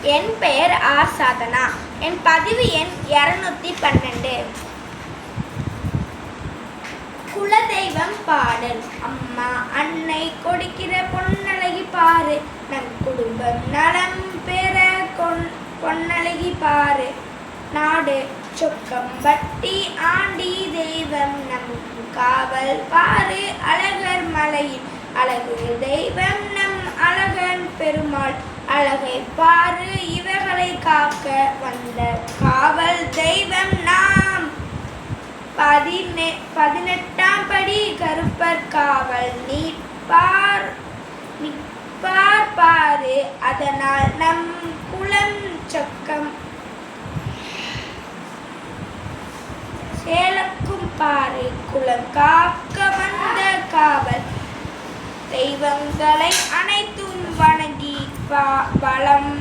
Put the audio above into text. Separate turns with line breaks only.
என் பெயர் ஆர் சாதனா. என் பதிவு எண் 212. குலதெய்வம் பாடல். அம்மா அன்னை கொடுக்கிற பொன்னழகி பாரு, நம் குடும்பம் நலம் பெற பொன்னழகி பாரு. நாடு சொக்கம்பட்டி ஆண்டி தெய்வம் நம் காவல் பாரு, அழகர் மலையில் அழகு தெய்வம் நம் அழகன் பெருமாள். அழகை பாரு, இவர்களை காக்க வந்த காவல் தெய்வம் நாம். 18ஆம் படி கருப்பர் காவல் நிற்பார் பாரு, அதனால் நம் குலம் சொக்கம் சேலக்கும் பாரு. குலம் காக்க வந்த காவல் தெய்வங்களை அனைத்தும் வணங்கி வளம்